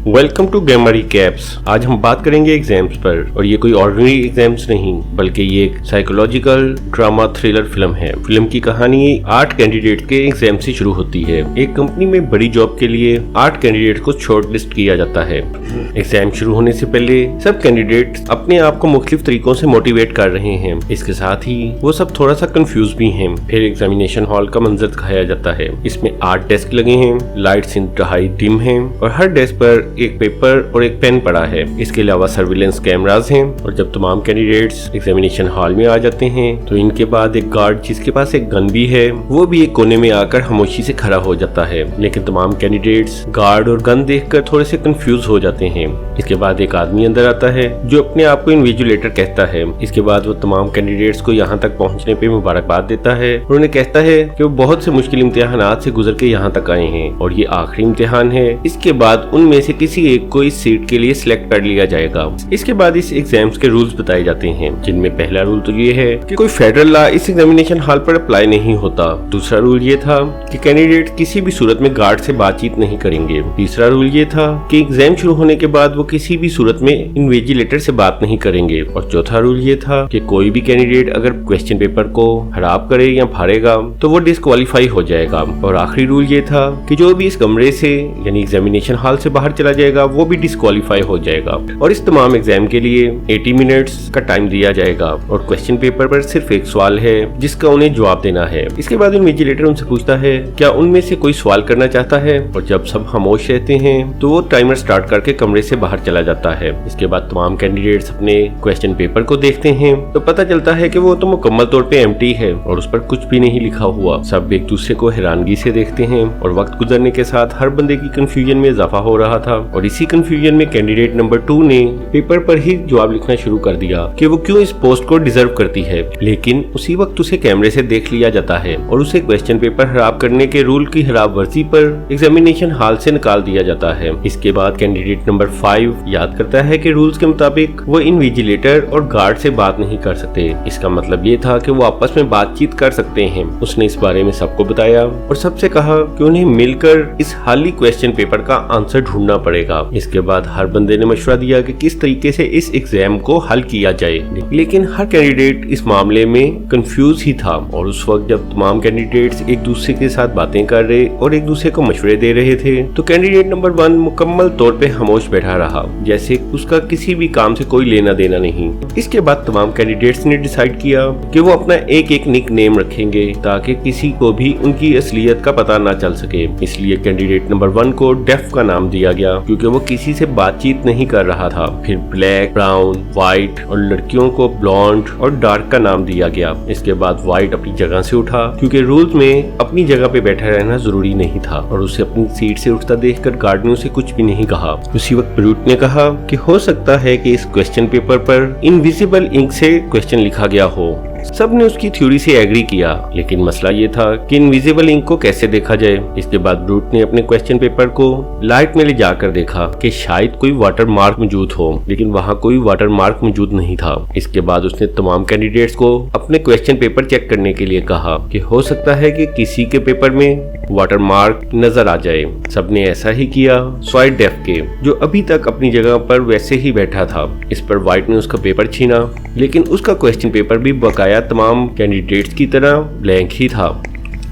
Welcome to गेमरी caps. आज हम बात करेंगे एग्जाम्स पर, और ये कोई ऑर्डिनरी एग्जाम्स नहीं बल्कि ये एक साइकोलॉजिकल ड्रामा थ्रिलर फिल्म है। फिल्म की कहानी 8 कैंडिडेट के एग्जाम से शुरू होती है। एक कंपनी में बड़ी जॉब के लिए 8 कैंडिडेट को शॉर्ट लिस्ट किया जाता है। एग्जाम शुरू होने से पहले सब कैंडिडेट अपने आप को मुख्तलिफ तरीकों से मोटिवेट कर रहे हैं। इसके साथ ही वो सब थोड़ा सा कंफ्यूज भी हैं। फिर एग्जामिनेशन हॉल का मंजर दिखाया जाता है। इसमें 8 डेस्क लगे हैं, लाइट्स इंतहाई डिम हैं और हर डेस्क पर एक पेपर और एक पेन पड़ा है। इसके अलावा सर्विलेंस कैमरास हैं। और जब तमाम कैंडिडेट्स एग्जामिनेशन हॉल में आ जाते हैं तो इनके बाद एक गार्ड जिसके पास एक गन भी है वो भी एक कोने में आकर खामोशी से खड़ा हो जाता है। लेकिन तमाम कैंडिडेट्स गार्ड और गन देखकर थोड़े से कंफ्यूज हो जाते हैं। इसके बाद एक आदमी अंदर आता है जो अपने आप को इन्विजिलेटर कहता है। इसके बाद वो तमाम कैंडिडेट्स को यहाँ तक पहुँचने पे मुबारकबाद देता है और उन्हें कहता है कि वो बहुत से मुश्किल इम्तिहानात से गुजर के यहाँ तक आए हैं और ये आखिरी इम्तिहान है। इसके बाद उनमें से किसी एक को इस सीट के लिए सिलेक्ट कर लिया जाएगा। इसके बाद इस एग्जाम्स के रूल्स बताए जाते हैं, जिनमें पहला रूल तो ये है कि कोई फेडरल लॉ इस एग्जामिनेशन हॉल पर अप्लाई नहीं होता। दूसरा रूल ये था कि कैंडिडेट किसी भी सूरत में गार्ड से बातचीत नहीं करेंगे। तीसरा रूल ये था कि एग्जाम शुरू होने के बाद वो किसी भी सूरत में इन्विजिलेटर से बात नहीं करेंगे। और चौथा रूल ये था कि कोई भी कैंडिडेट अगर क्वेश्चन पेपर को खराब करे या फाड़ेगा तो वो डिस्क्वालीफाई हो जाएगा। और आखिरी रूल ये था कि जो भी इस कमरे से यानी एग्जामिनेशन हॉल से बाहर चला जाएगा वो भी डिस्क्वालीफाई हो जाएगा। और इस तमाम एग्जाम के लिए 80 मिनट्स का टाइम दिया जाएगा और क्वेश्चन पेपर पर सिर्फ एक सवाल है जिसका उन्हें जवाब देना है। इसके बाद इन्विजिलेटर उनसे पूछता है क्या उनमें से कोई सवाल करना चाहता है। और जब सब खामोश रहते हैं तो वो टाइमर स्टार्ट करके कमरे से बाहर चला जाता है। इसके बाद तमाम कैंडिडेट्स अपने क्वेश्चन पेपर को देखते हैं तो पता चलता है कि वो तो मुकम्मल तौर पे एम्प्टी है और उस पर कुछ भी नहीं लिखा हुआ। सब एक दूसरे को हैरानगी से देखते हैं और वक्त गुजरने के साथ हर बंदे की कंफ्यूजन में इजाफा हो रहा था। और इसी कंफ्यूजन में कैंडिडेट नंबर 2 ने पेपर पर ही जवाब लिखना शुरू कर दिया कि वो क्यों इस पोस्ट को डिजर्व करती है। लेकिन उसी वक्त उसे कैमरे से देख लिया जाता है और उसे क्वेश्चन पेपर खराब करने के रूल की खिलाफवर्जी पर एग्जामिनेशन हॉल से निकाल दिया जाता है। इसके बाद कैंडिडेट नंबर 5 याद करता है कि रूल्स के मुताबिक वो इन्विजिलेटर और गार्ड से बात नहीं कर सकते। इसका मतलब ये था कि वो आपस में बातचीत कर सकते हैं। उसने इस बारे में सबको बताया और सबसे कहा कि उन्हें मिलकर इस हाली क्वेश्चन पेपर का आंसर ढूंढना पड़ेगा। इसके बाद हर बंदे ने मशवरा दिया कि किस तरीके से इस एग्जाम को हल किया जाए। लेकिन हर कैंडिडेट इस मामले में कंफ्यूज ही था। और उस वक्त जब तमाम कैंडिडेट्स एक दूसरे के साथ बातें कर रहे और एक दूसरे को मशवरे दे रहे थे तो कैंडिडेट नंबर 1 मुकम्मल तौर पे खामोश बैठा रहा, जैसे उसका किसी भी काम से कोई लेना देना नहीं। इसके बाद तमाम कैंडिडेट्स ने डिसाइड किया कि वो अपना एक निक नेम रखेंगे ताकि किसी को भी उनकी असलियत का पता ना चल सके। इसलिए कैंडिडेट नंबर 1 को डेफ का नाम दिया गया क्योंकि वो किसी से बातचीत नहीं कर रहा था। फिर ब्लैक, ब्राउन, व्हाइट और लड़कियों को ब्लॉन्ड और डार्क का नाम दिया गया। इसके बाद व्हाइट अपनी जगह से उठा क्योंकि रूल्स में अपनी जगह पे बैठा रहना जरूरी नहीं था और उसे अपनी सीट से उठता देखकर गार्ड ने उसे कुछ भी नहीं कहा। उसी वक्त ब्रूट ने कहा कि हो सकता है कि इस क्वेश्चन पेपर पर इनविजिबल इंक से क्वेश्चन लिखा गया हो। सब ने उसकी थ्योरी से एग्री किया, लेकिन मसला ये था कि इनविजिबल इंक को कैसे देखा जाए। इसके बाद ब्रूट ने अपने क्वेश्चन पेपर को लाइट में ले जाकर देखा कि शायद कोई वाटर मार्क मौजूद हो, लेकिन वहाँ कोई वाटर मार्क मौजूद नहीं था। इसके बाद उसने तमाम कैंडिडेट्स को अपने क्वेश्चन पेपर चेक करने के लिए कहा कि हो सकता है कि किसी के पेपर में वाटर मार्क नजर आ जाए। सबने ऐसा ही किया स्वाइट डेफ के, जो अभी तक अपनी जगह पर वैसे ही बैठा था। इस पर व्हाइट ने उसका पेपर छीना, लेकिन उसका क्वेश्चन पेपर भी बकाया तमाम कैंडिडेट्स की तरह ब्लैंक ही था।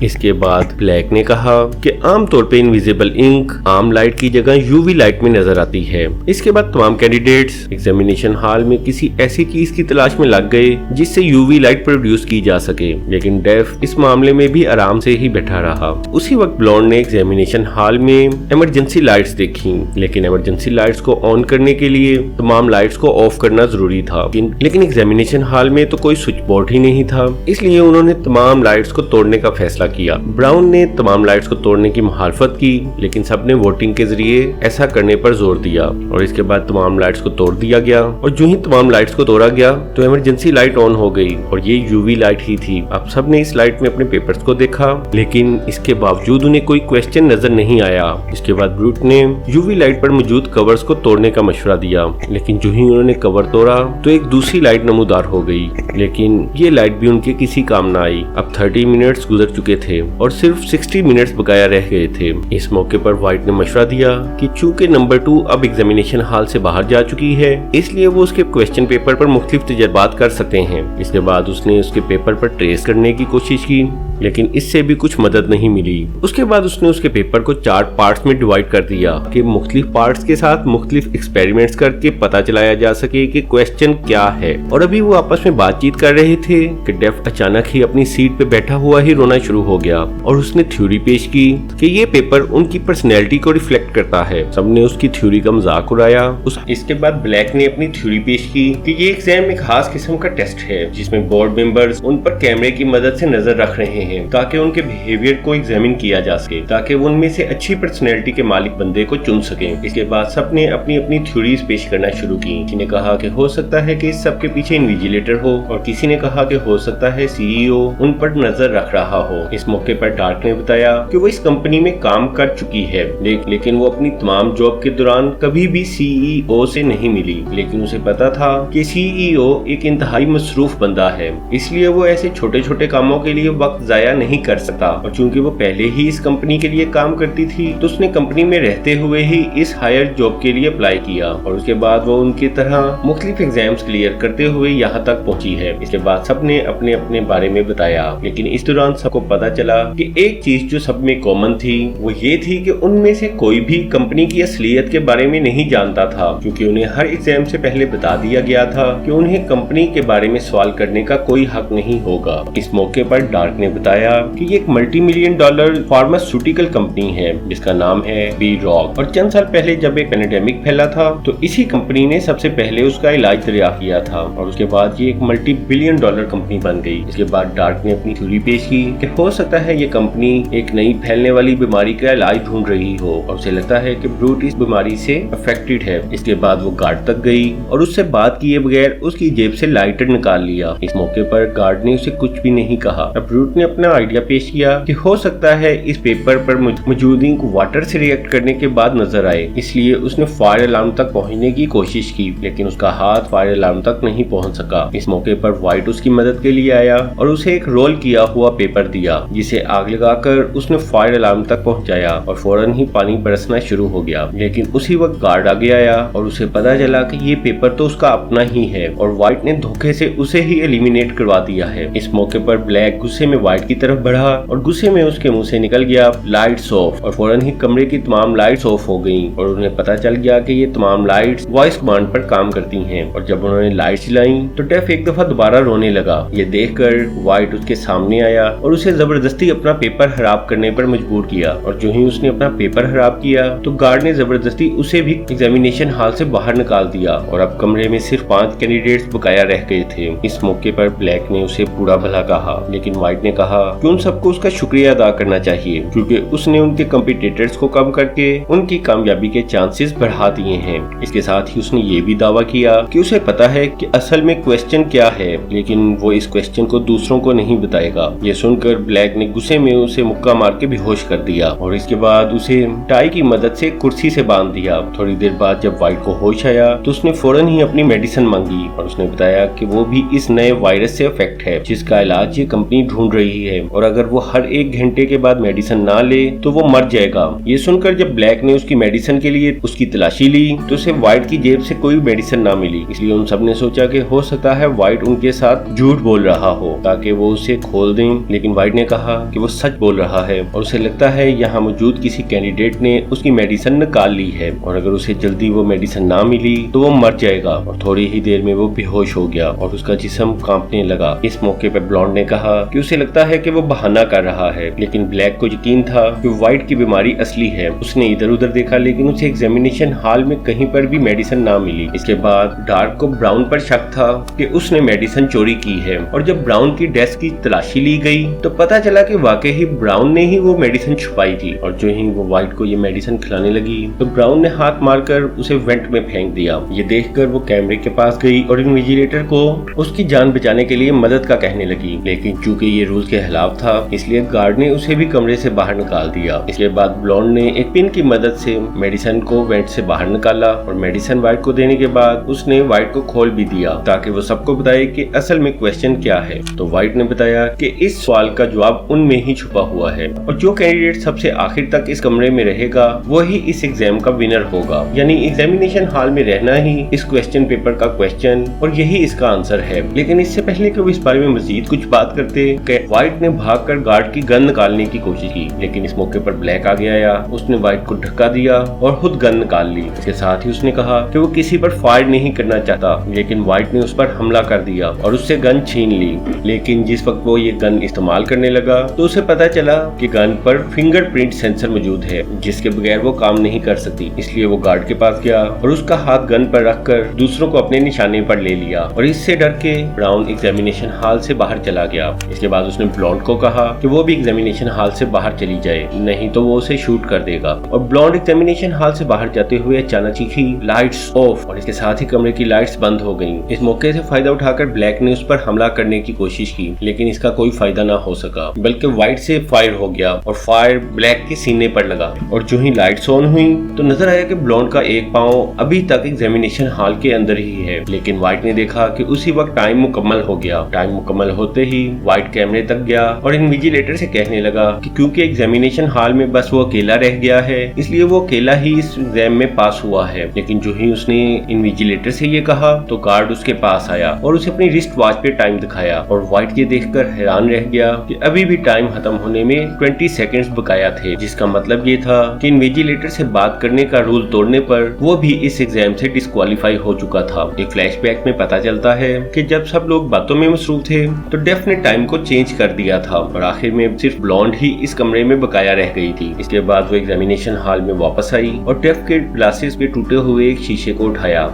इसके बाद ब्लैक ने कहा कि आमतौर पे इनविजिबल इंक आम लाइट की जगह यूवी लाइट में नजर आती है। इसके बाद तमाम कैंडिडेट्स एग्जामिनेशन हॉल में किसी ऐसी चीज की तलाश में लग गए जिससे यूवी लाइट प्रोड्यूस की जा सके, लेकिन डेफ इस मामले में भी आराम से ही बैठा रहा। उसी वक्त ब्लॉन्ड ने एग्जामिनेशन हॉल में इमरजेंसी लाइट्स देखी, लेकिन इमरजेंसी लाइट्स को ऑन करने के लिए तमाम लाइट्स को ऑफ करना जरूरी था। लेकिन एग्जामिनेशन हॉल में तो कोई स्विच बोर्ड ही नहीं था, इसलिए उन्होंने तमाम लाइट्स को तोड़ने का फैसला किया। ब्राउन ने तमाम लाइट्स को तोड़ने की मुखालफत की, लेकिन सबने वोटिंग के जरिए ऐसा करने पर जोर दिया और इसके बाद तमाम लाइट्स को तोड़ दिया गया। और जो ही तमाम लाइट्स को तोड़ा गया तो इमरजेंसी लाइट ऑन हो गई और ये यूवी लाइट ही थी। अब सबने इस लाइट में अपने पेपर्स को देखा, लेकिन इसके बावजूद उन्हें कोई क्वेश्चन नजर नहीं आया। इसके बाद ब्रूट ने यूवी लाइट पर मौजूद कवर्स को तोड़ने का मशवरा दिया, लेकिन जो ही उन्होंने कवर तोड़ा तो एक दूसरी लाइट नमूदार हो गई, लेकिन ये लाइट भी उनके किसी काम ना आई। अब 30 मिनट्स गुजर चुके थे और सिर्फ 60 मिनट्स बकाया रह गए थे। इस मौके पर व्हाइट ने मशवरा दिया कि चूंकि नंबर 2 अब एग्जामिनेशन हॉल से बाहर जा चुकी है, इसलिए वो उसके क्वेश्चन पेपर पर मुख्तलिफ तजर्बात कर सकते हैं। इसके बाद उसने उसके पेपर पर ट्रेस करने की कोशिश की, लेकिन इससे भी कुछ मदद नहीं मिली। उसके बाद उसने उसके पेपर को 4 पार्ट्स में डिवाइड कर दिया कि मुख्तलिफ पार्ट्स के साथ मुख्तलिफ एक्सपेरिमेंट्स करके पता चलाया जा सके कि क्वेश्चन क्या है। और अभी वो आपस में बातचीत कर रहे थे कि डेफ अचानक ही अपनी सीट पे बैठा हुआ ही रोना शुरू हो गया और उसने थ्योरी पेश की कि ये पेपर उनकी पर्सनैलिटी को रिफ्लेक्ट करता है। सबने उसकी थ्योरी का मजाक उड़ाया। इसके बाद ब्लैक ने अपनी थ्योरी पेश की कि ये एग्जाम एक खास किस्म का टेस्ट है जिसमें बोर्ड मेंबर्स उन पर कैमरे की मदद से नजर रख रहे हैं ताकि उनके बिहेवियर को एग्जामिन किया जा सके, ताकि वो उनमें से अच्छी पर्सनैलिटी के मालिक बंदे को चुन सकें। इसके बाद सबने अपनी अपनी थ्योरीज पेश करना शुरू की। किसी ने कहा कि हो सकता है कि इस सब के पीछे इन्विजिलेटर हो और किसी ने कहा कि हो सकता है सीईओ उन पर नजर रख रहा हो। इस मौके पर डार्क ने बताया कि वो इस कंपनी में काम कर चुकी है, लेकिन वो अपनी तमाम जॉब के दौरान कभी भी सीईओ से नहीं मिली। लेकिन उसे पता था कि सीईओ एक इंतहाई मसरूफ बंदा है, इसलिए वो ऐसे छोटे छोटे कामों के लिए वक्त जाया नहीं कर सकता। और चूंकि वो पहले ही इस कंपनी के लिए काम करती थी, तो उसने कंपनी में रहते हुए ही इस हायर जॉब के लिए अप्लाई किया और उसके बाद वो उनकी तरह मुख्तलिफ एग्जाम्स क्लियर करते हुए यहाँ तक पहुँची है। इसके बाद सबने अपने अपने बारे में बताया, लेकिन इस दौरान सबको पता चला कि एक चीज जो सब में कॉमन थी वो ये थी कि उनमें से कोई भी कंपनी की असलियत के बारे में नहीं जानता था, क्योंकि उन्हें हर एग्जाम से पहले बता दिया गया था कि उन्हें कंपनी के बारे में सवाल करने का कोई हक नहीं होगा। इस मौके पर डार्क ने बताया कि ये एक मल्टी-मिलियन डॉलर फार्मास्यूटिकल कंपनी है जिसका नाम है बी रॉक, और चंद साल पहले जब एक पैंडेमिक फैला था तो इसी कंपनी ने सबसे पहले उसका इलाज दरियाफ्त किया था और उसके बाद ये एक मल्टी-बिलियन डॉलर कंपनी बन गई। इसके बाद डार्क ने अपनी थ्योरी पेश की कि हो सकता है ये कंपनी एक नई फैलने वाली बीमारी का इलाज ढूंढ रही हो और उसे लगता है कि ब्रूट इस बीमारी से अफेक्टेड है। इसके बाद वो गार्ड तक गई और उससे बात किए बगैर उसकी जेब से लाइटर निकाल लिया। इस मौके पर गार्ड ने उसे कुछ भी नहीं कहा। अब ब्रूट ने अपना आइडिया पेश किया कि हो सकता है इस पेपर पर मौजूद इंक वाटर से रिएक्ट करने के बाद नजर आए, इसलिए उसने फायर अलार्म तक पहुंचने की कोशिश की, लेकिन उसका हाथ फायर अलार्म तक नहीं पहुंच सका। इस मौके पर व्हाइट उसकी मदद के लिए आया और उसे एक रोल किया हुआ पेपर दिया, जिसे आग लगाकर उसने फायर अलार्म तक पहुंचाया और फौरन ही पानी बरसना शुरू हो गया। लेकिन उसी वक्त गार्ड आगे आया और उसे पता चला कि ये पेपर तो उसका अपना ही है और व्हाइट ने धोखे से उसे ही एलिमिनेट करवा दिया है। इस मौके पर ब्लैक गुस्से में व्हाइट की तरफ बढ़ा और गुस्से में उसके मुंह से निकल गया लाइट्स ऑफ, और फौरन ही कमरे की तमाम लाइट्स ऑफ हो गईं और उन्हें पता चल गया कि ये तमाम लाइट्स वॉइस कमांड पर काम करती हैं। और जब उन्होंने लाइट्स जलाई तो डेफ एक दफा दोबारा रोने लगा। ये देखकर व्हाइट उसके सामने आया और उसे जबरदस्ती अपना पेपर खराब करने पर मजबूर किया, और जो ही उसने अपना पेपर खराब किया तो गार्ड ने जबरदस्ती उसे भी एग्जामिनेशन हॉल से बाहर निकाल दिया और अब कमरे में सिर्फ 5 कैंडिडेट्स बकाया रह गए थे। इस मौके पर ब्लैक ने उसे बुरा भला कहा, लेकिन व्हाइट ने कहा कि उन सबको उसका शुक्रिया अदा करना चाहिए क्योंकि उसने उनके कम्पिटिटर्स को कम करके उनकी कामयाबी के चांसेस बढ़ा दिए हैं। इसके साथ ही उसने ये भी दावा किया कि उसे पता है कि असल में क्वेश्चन क्या है, लेकिन वो इस क्वेश्चन को दूसरों को नहीं बताएगा। ये सुनकर ब्लैक ने गुस्से में उसे मुक्का मार के बेहोश कर दिया और इसके बाद उसे टाई की मदद से कुर्सी से बांध दिया। थोड़ी देर बाद जब व्हाइट को होश आया तो उसने फौरन ही अपनी मेडिसिन मांगी और उसने बताया कि वो भी इस नए वायरस से अफेक्ट है जिसका इलाज ये कंपनी ढूंढ रही है और अगर वो हर 1 घंटे के बाद मेडिसिन ना ले तो वो मर जाएगा। ये सुनकर जब ब्लैक ने उसकी मेडिसिन के लिए उसकी तलाशी ली तो उसे व्हाइट की जेब से कोई मेडिसिन ना मिली, इसलिए उन सब ने सोचा कि हो सकता है व्हाइट उनके साथ झूठ बोल रहा हो ताकि वो उसे खोल दें। लेकिन व्हाइट ने कहा कि वो सच बोल रहा है और उसे लगता है यहाँ मौजूद किसी कैंडिडेट ने उसकी मेडिसिन निकाल ली है और अगर उसे जल्दी वो मेडिसिन ना मिली तो वो मर जाएगा। और थोड़ी ही देर में वो बेहोश हो गया और उसका जिस्म कांपने लगा। इस मौके पर ब्लॉन्ड ने कहा कि उसे लगता है कि वो बहाना कर रहा है, लेकिन ब्लैक को यकीन था कि व्हाइट की बीमारी असली है। उसने इधर उधर देखा लेकिन उसे एग्जामिनेशन हॉल में कहीं पर भी मेडिसिन ना मिली। इसके बाद डार्क को ब्राउन पर शक था कि उसने मेडिसिन चोरी की है और जब ब्राउन की डेस्क की तलाशी ली गई तो पता चला कि वाकई ही ब्राउन ने ही वो मेडिसिन छुपाई थी। और जो ही वो व्हाइट को ये मेडिसिन खिलाने लगी तो ब्राउन ने हाथ मारकर उसे वेंट में फेंक दिया। ये देखकर वो कैमरे के पास गई और इन्विजिलेटर को उसकी जान बचाने के लिए मदद का कहने लगी, लेकिन चूंकि ये रूल के खिलाफ था इसलिए गार्ड ने उसे भी कमरे से बाहर निकाल दिया। इसके बाद ब्लॉन्ड ने एक पिन की मदद से मेडिसिन को वेंट से बाहर निकाला और मेडिसिन व्हाइट को देने के बाद उसने व्हाइट को खोल भी दिया ताकि वो सबको बताए कि असल में क्वेश्चन क्या है। तो व्हाइट ने बताया कि इस सवाल का जवाब जवाब उनमें ही छुपा हुआ है और जो कैंडिडेट सबसे आखिर तक इस कमरे में रहेगा वही इस एग्जाम का विनर होगा। यानी एग्जामिनेशन हॉल में रहना ही इस क्वेश्चन पेपर का क्वेश्चन और यही इसका आंसर है। लेकिन इससे पहले कि वो इस बारे में मजीद कुछ बात करते, व्हाइट ने भागकर गार्ड की गन निकालने की कोशिश की, लेकिन इस मौके पर ब्लैक आ गया। उसने व्हाइट को धक्का दिया और खुद गन निकाल ली। इसके साथ ही उसने कहा कि वो किसी पर फायर नहीं करना चाहता, लेकिन व्हाइट ने उस पर हमला कर दिया और उससे गन छीन ली। लेकिन जिस वक्त वो ये गन इस्तेमाल करने लगा तो उसे पता चला कि गन पर फिंगरप्रिंट सेंसर मौजूद है, जिसके बगैर वो काम नहीं कर सकती। इसलिए वो गार्ड के पास गया और उसका हाथ गन पर रखकर दूसरों को अपने निशाने पर ले लिया और इससे डर के ब्राउन एग्जामिनेशन हॉल से बाहर चला गया। इसके बाद उसने ब्लॉन्ड को कहा कि वो भी एग्जामिनेशन हॉल से बाहर चली जाए, नहीं तो वो उसे शूट कर देगा। और ब्लॉन्ड एग्जामिनेशन हॉल से बाहर जाते हुए अचानक ही लाइट्स ऑफ और इसके साथ ही कमरे की लाइट्स बंद हो गईं। इस मौके से फायदा उठाकर ब्लैक ने उस पर हमला करने की कोशिश की, लेकिन इसका कोई फायदा ना हो सका, बल्कि व्हाइट से फायर हो गया और फायर ब्लैक के सीने पर लगा। और जो ही लाइट्स ऑन हुई तो नजर आया कि ब्लॉन्ड का एक पांव अभी तक एग्जामिनेशन हॉल के अंदर ही है। लेकिन व्हाइट ने देखा कि उसी वक्त टाइम मुकम्मल हो गया। टाइम मुकम्मल होते ही व्हाइट कैमरे तक गया और इन्विजिलेटर से कहने लगा कि क्योंकि एग्जामिनेशन हॉल में बस वो अकेला रह गया है, इसलिए वो अकेला ही इस एग्जाम में पास हुआ है। लेकिन जो ही उसने इन्विजिलेटर से ये कहा तो गार्ड उसके पास आया और उसे अपनी रिस्ट वॉच पे टाइम दिखाया और व्हाइट ये देखकर हैरान रह गया कि अभी भी टाइम खत्म होने में 20 सेकंड्स बकाया थे, जिसका मतलब ये था कि इन्विजिलेटर से बात करने का रूल तोड़ने पर वो भी इस एग्जाम से डिस्क्वालीफाई हो चुका था। एक फ्लैशबैक में पता चलता है कि जब सब लोग बातों में मसरूफ थे तो डेफ ने टाइम को चेंज कर दिया था और आखिर में सिर्फ ब्लॉन्ड ही इस कमरे में बकाया रह गई थी। इसके बाद वो एग्जामिनेशन हॉल में वापस आई और डेफ के ग्लासेस पे टूटे हुए एक शीशे को उठाया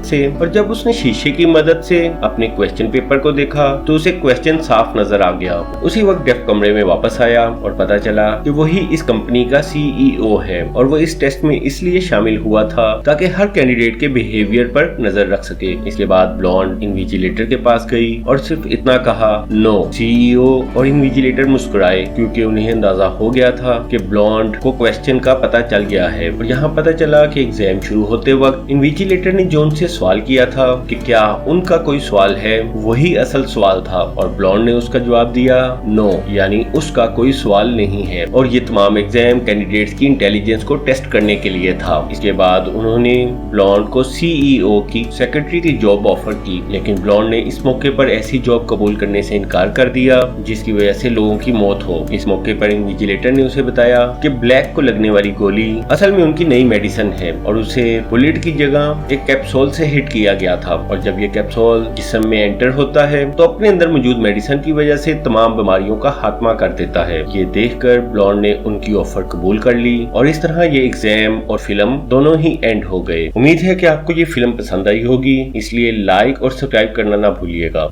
और जब उसने शीशे की मदद से अपने क्वेश्चन पेपर को देखा तो उसे क्वेश्चन साफ नजर आ गया। उसी वक्त डेफ कमरे में वापस आया और पता चला कि वही इस कंपनी का CEO है और वो इस टेस्ट में इसलिए शामिल हुआ था ताकि हर कैंडिडेट के बिहेवियर पर नजर रख सके। इसके बाद ब्लॉन्ड इन्विजिलेटर के पास गई और सिर्फ इतना कहा नो। CEO और इन्विजिलेटर मुस्कुराए क्योंकि उन्हें अंदाजा हो गया था कि ब्लॉन्ड को क्वेश्चन का पता चल गया है। और यहाँ पता चला कि एग्जाम शुरू होते वक्त इन्विजिलेटर ने जो उनसे सवाल किया था कि क्या उनका कोई सवाल है, वही असल सवाल था और ब्लॉन्ड ने उसका जवाब दिया नो, यानी उसका कोई सवाल नहीं है। और ये तमाम एग्जाम कैंडिडेट्स की इंटेलिजेंस को टेस्ट करने के लिए था। इसके बाद उन्होंने ब्लॉन्ड को CEO की सेक्रेटरी की जॉब ऑफर की, लेकिन ब्लॉन्ड ने इस मौके पर ऐसी जॉब कबूल करने से इनकार कर दिया जिसकी वजह से लोगों की मौत हो। इस मौके पर इन्विजिलेटर ने उसे बताया कि ब्लैक को लगने वाली गोली असल में उनकी नई मेडिसिन है और उसे बुलेट की जगह एक कैप्सूल से हिट किया गया था और जब ये कैप्सूल जिस्म में एंटर होता है तो अपने अंदर मौजूद मेडिसिन की वजह से तमाम बीमारियों का खात्मा कर देता है। ये देखकर ब्लॉन्ड ने उनकी ऑफर कबूल कर ली और इस तरह ये एग्जाम और फिल्म दोनों ही एंड हो गए। उम्मीद है कि आपको ये फिल्म पसंद आई होगी, इसलिए लाइक और सब्सक्राइब करना ना भूलिएगा।